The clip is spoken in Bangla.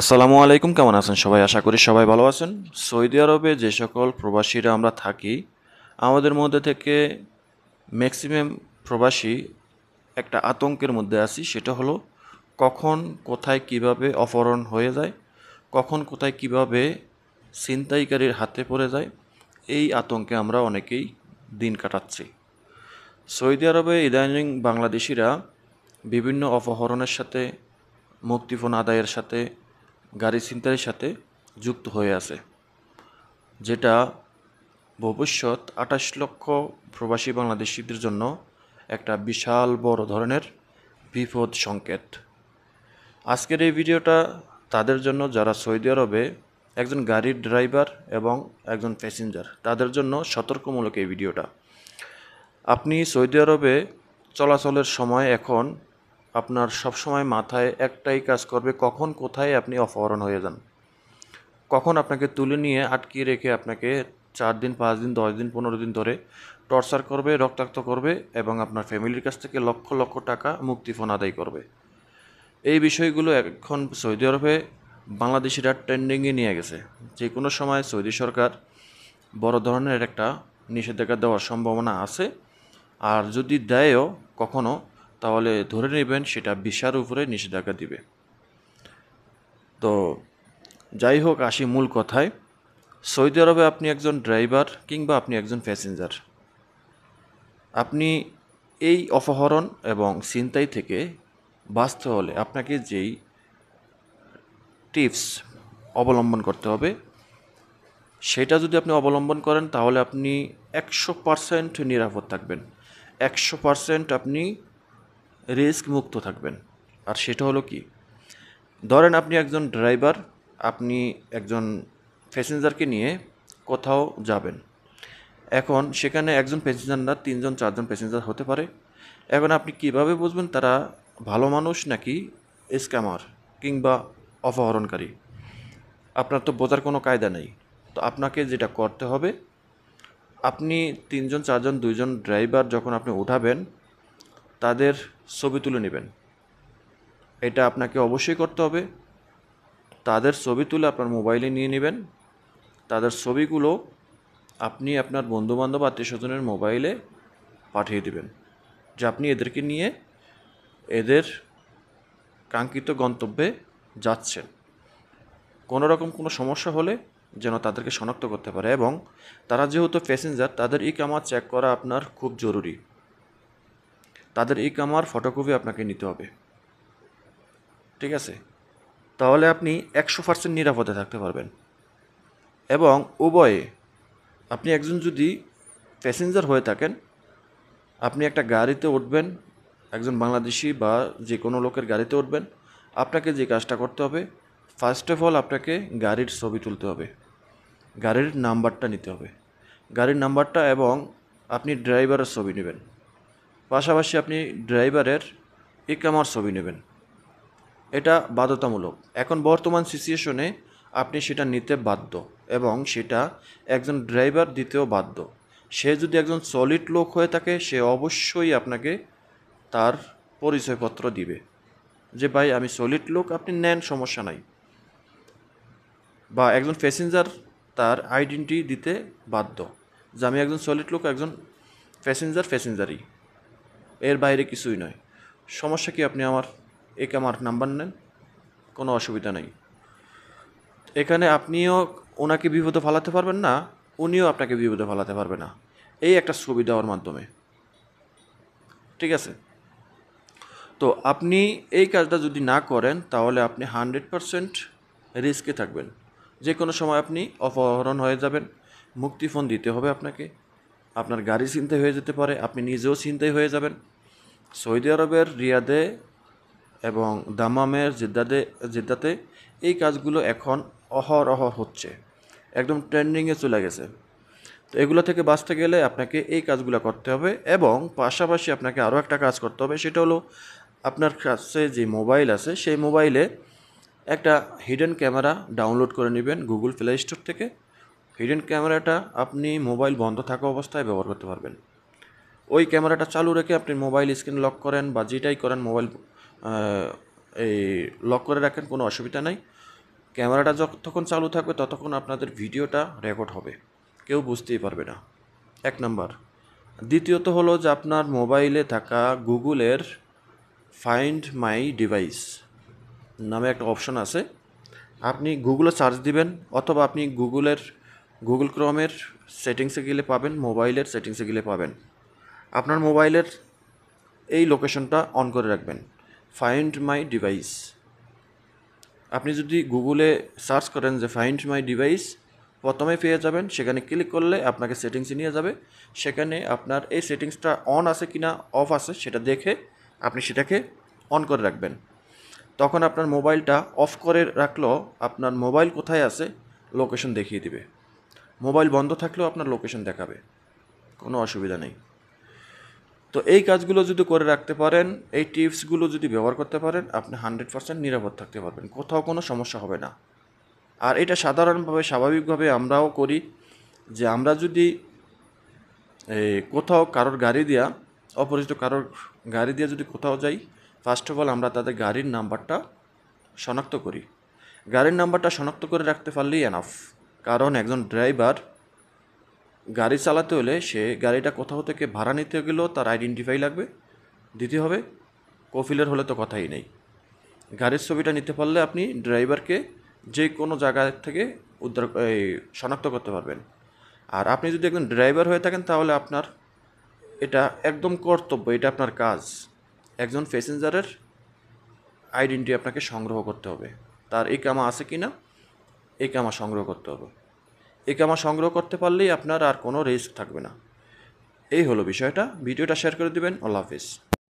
আসসালামু আলাইকুম, কেমন আছেন সবাই? আশা করি সবাই ভালো আছেন। সৌদি আরবে যে সকল প্রবাসীরা আমরা থাকি, আমাদের মধ্যে থেকে ম্যাক্সিমাম প্রবাসী একটা আতঙ্কের মধ্যে আছি। সেটা হলো কখন কোথায় কিভাবে অপহরণ হয়ে যায়, কখন কোথায় কিভাবে ছিনতাইকারীর হাতে পড়ে যায়, এই আতঙ্কে আমরা অনেকেই দিন কাটাচ্ছি। সৌদি আরবে ইদানিং বাংলাদেশিরা বিভিন্ন অপহরণের সাথে, মুক্তিপণ আদায়ের সাথে, গাড়ি ছিনতাইয়ের সাথে যুক্ত হয়ে আছে, যেটা ভবিষ্যৎ 28 লক্ষ প্রবাসী বাংলাদেশিদের জন্য একটা বিশাল বড় ধরনের বিপদ সংকেত। আজকের এই ভিডিওটা তাদের জন্য যারা সৌদি আরবে একজন গাড়ির ড্রাইভার এবং একজন প্যাসেঞ্জার, তাদের জন্য সতর্কমূলক এই ভিডিওটা। আপনি সৌদি আরবে চলাচলের সময় এখন আপনার সবসময় মাথায় একটাই কাজ করবে, কখন কোথায় আপনি অপহরণ হয়ে যান, কখন আপনাকে তুলে নিয়ে আটকিয়ে রেখে আপনাকে 4 দিন, 5 দিন, 10 দিন, 15 দিন ধরে টর্চার করবে, রক্তাক্ত করবে এবং আপনার ফ্যামিলির কাছ থেকে লক্ষ লক্ষ টাকা মুক্তিপণ আদায় করবে। এই বিষয়গুলো এখন সৌদি আরবে বাংলাদেশিরা ট্রেন্ডিংয়ে নিয়ে গেছে। যে কোনো সময় সৌদি সরকার বড় ধরনের একটা নিষেধাজ্ঞা দেওয়ার সম্ভাবনা আছে, আর যদি দেয়ও কখনো, তাহলে ধরে নেবেন সেটা ভিসার উপরে নিষেধাজ্ঞা দিবে। তো যাই হোক, আসি মূল কথায়। সৌদি আরবে আপনি একজন ড্রাইভার কিংবা আপনি একজন প্যাসেঞ্জার, আপনি এই অপহরণ এবং ছিনতাই থেকে বাঁচতে হলে আপনাকে যেই টিপস অবলম্বন করতে হবে, সেটা যদি আপনি অবলম্বন করেন তাহলে আপনি 100% নিরাপদ থাকবেন, 100% আপনি রিস্ক মুক্ত থাকবেন। আর সেটা হলো কি, ধরেন আপনি একজন ড্রাইভার, আপনি একজন প্যাসেঞ্জারকে নিয়ে কোথাও যাবেন। এখন সেখানে একজন প্যাসেঞ্জার না, 3জন 4জন প্যাসেঞ্জার হতে পারে। এখন আপনি কিভাবে বুঝবেন তারা ভালো মানুষ নাকি স্ক্যামার কিংবা অপহরণকারী? আপনার তো বোঝার কোনো কায়দা নেই। তো আপনাকে যেটা করতে হবে, আপনি 3জন 4জন 2জন ড্রাইভার যখন আপনি উঠাবেন, তাদের ছবি তুলে নেবেন। এটা আপনাকে অবশ্যই করতে হবে। তাদের ছবি তুলে আপনার মোবাইলে নিয়ে নেবেন। তাদের ছবিগুলো আপনি আপনার বন্ধুবান্ধব, আত্মীয়স্বজনের মোবাইলে পাঠিয়ে দেবেন যে আপনি এদেরকে নিয়ে এদের কাঙ্ক্ষিত গন্তব্যে যাচ্ছেন। কোনো রকম কোনো সমস্যা হলে যেন তাদেরকে শনাক্ত করতে পারে, এবং তারা যেহেতু প্যাসেঞ্জার, তাদের ইকামা চেক করা আপনার খুব জরুরি। তাদের ইকামার ফটোকপি আপনাকে নিতে হবে, ঠিক আছে? তাহলে আপনি 100% নিরাপদে থাকতে পারবেন। এবং উভয়ে, আপনি একজন যদি প্যাসেঞ্জার হয়ে থাকেন, আপনি একটা গাড়িতে উঠবেন, একজন বাংলাদেশি বা যে কোনো লোকের গাড়িতে উঠবেন, আপনাকে যে কাজটা করতে হবে, ফার্স্ট অফ অল আপনাকে গাড়ির ছবি তুলতে হবে, গাড়ির নাম্বারটা নিতে হবে, গাড়ির নাম্বারটা, এবং আপনি ড্রাইভারের ছবি নেবেন। পাশাপাশি আপনি ড্রাইভারের ইকামার ছবি নেবেন। এটা বাধ্যতামূলক। এখন বর্তমান সিচুয়েশনে আপনি সেটা নিতে বাধ্য, এবং সেটা একজন ড্রাইভার দিতেও বাধ্য। সে যদি একজন সলিড লোক হয়ে থাকে, সে অবশ্যই আপনাকে তার পরিচয়পত্র দিবে যে ভাই আমি সলিড লোক, আপনি নেন, সমস্যা নাই। বা একজন প্যাসেঞ্জার তার আইডেন্টি দিতে বাধ্য যে আমি একজন সলিড লোক, একজন প্যাসেঞ্জারই, এর বাইরে কিছুই নয়। সমস্যা কি, আপনি আমার নাম্বার নেন, কোনো অসুবিধা নেই। এখানে আপনিও ওনাকে বিপদে ফেলাতে পারবেন না, উনিও আপনাকে বিপদে ফেলাতে পারবে না, এই একটা ছবি দেওয়ার মাধ্যমে, ঠিক আছে? তো আপনি এই কাজটা যদি না করেন, তাহলে আপনি 100% রিস্কে থাকবেন। যে কোনো সময় আপনি অপহরণ হয়ে যাবেন, মুক্তিপণ দিতে হবে আপনাকে, আপনার গাড়ি ছিনতাই হয়ে যেতে পারে, আপনি নিজেও ছিনতাই হয়ে যাবেন। সৌদি আরবের রিয়াদে এবং দামামের জেদ্দাতে এই কাজগুলো এখন অহরহ হচ্ছে, একদম ট্রেন্ডিংয়ে চলে গেছে। তো এগুলো থেকে বাঁচতে গেলে আপনাকে এই কাজগুলো করতে হবে, এবং পাশাপাশি আপনাকে আরও একটা কাজ করতে হবে। সেটা হলো, আপনার কাছে যে মোবাইল আছে, সেই মোবাইলে একটা হিডেন ক্যামেরা ডাউনলোড করে নেবেন গুগল প্লে স্টোর থেকে। হিডেন ক্যামেরাটা আপনি মোবাইল বন্ধ থাকা অবস্থায় ব্যবহার করতে পারবেন। ওই ক্যামেরাটা চালু রেখে আপনি মোবাইল স্ক্রিন লক করেন বা যেটাই করেন, মোবাইল এই লক করে রাখেন, কোনো অসুবিধা নাই। ক্যামেরাটা যতক্ষণ চালু থাকবে ততক্ষণ আপনাদের ভিডিওটা রেকর্ড হবে, কেউ বুঝতেই পারবে না। এক নাম্বার। দ্বিতীয়ত হলো যে আপনার মোবাইলে থাকা গুগলের ফাইন্ড মাই ডিভাইস নামে একটা অপশন আছে, আপনি গুগলে সার্চ দিবেন অথবা আপনি গুগল ক্রোমের সেটিংসে গেলে পাবেন, মোবাইলের সেটিংসে গেলে পাবেন। আপনার মোবাইলের এই লোকেশনটা অন করে রাখবেন, ফাইন্ড মাই ডিভাইস। আপনি যদি গুগলে সার্চ করেন যে ফাইন্ড মাই ডিভাইস, প্রথমে পেয়ে যাবেন, সেখানে ক্লিক করলে আপনাকে সেটিংসে নিয়ে যাবে। সেখানে আপনার এই সেটিংসটা অন আছে কি না অফ আছে সেটা দেখে আপনি সেটাকে অন করে রাখবেন। তখন আপনার মোবাইলটা অফ করে রাখলেও আপনার মোবাইল কোথায় আছে লোকেশন দেখিয়ে দিবে। মোবাইল বন্ধ থাকলেও আপনার লোকেশন দেখাবে, কোনো অসুবিধা নেই। তো এই কাজগুলো যদি করে রাখতে পারেন, এই টিপসগুলো যদি ব্যবহার করতে পারেন, আপনি 100% নিরাপদ থাকতে পারবেন, কোথাও কোনো সমস্যা হবে না। আর এটা সাধারণভাবে স্বাভাবিকভাবে আমরাও করি, যে আমরা যদি কোথাও কারোর গাড়ি দিয়া, অপরিচিত কারোর গাড়ি দিয়ে যদি কোথাও যাই, ফার্স্ট অফ অল আমরা তাদের গাড়ির নাম্বারটা শনাক্ত করি। গাড়ির নাম্বারটা শনাক্ত করে রাখতে পারলেই এনাফ। কারণ একজন ড্রাইভার গাড়ি চালাতে হলে সে গাড়িটা কোথাও থেকে ভাড়া নিতে গেলেও তার আইডেন্টিফাই লাগবে, দিতে হবে। কফিলের হলে তো কথাই নেই। গাড়ির ছবিটা নিতে পারলে আপনি ড্রাইভারকে যে কোনো জায়গা থেকে শনাক্ত করতে পারবেন। আর আপনি যদি একজন ড্রাইভার হয়ে থাকেন তাহলে আপনার এটা একদম কর্তব্য, এটা আপনার কাজ। একজন প্যাসেঞ্জারের আইডেন্টি আপনাকে সংগ্রহ করতে হবে, তার ইকামা আছে কি না ইকামা সংগ্রহ করতে হবে। ইকামা সংগ্রহ করতে পারলেই আপনার আর কোনো রিস্ক থাকবে না। এই হলো বিষয়টা। ভিডিওটা শেয়ার করে দিবেন। আল্লাহ হাফিজ।